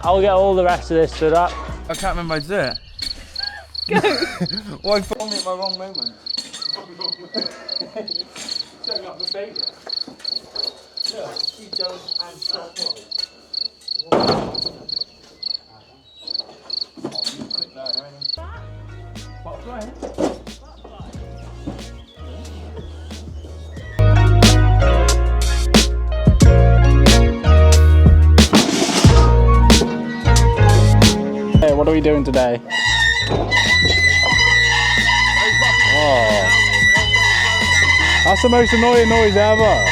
I'll get all the rest of this stood up. I can't remember how to do it. Go! Why for me at my wrong moment? Setting up the failure. Yeah, he does and stop Hey, what are we doing today? Oh, that's the most annoying noise ever.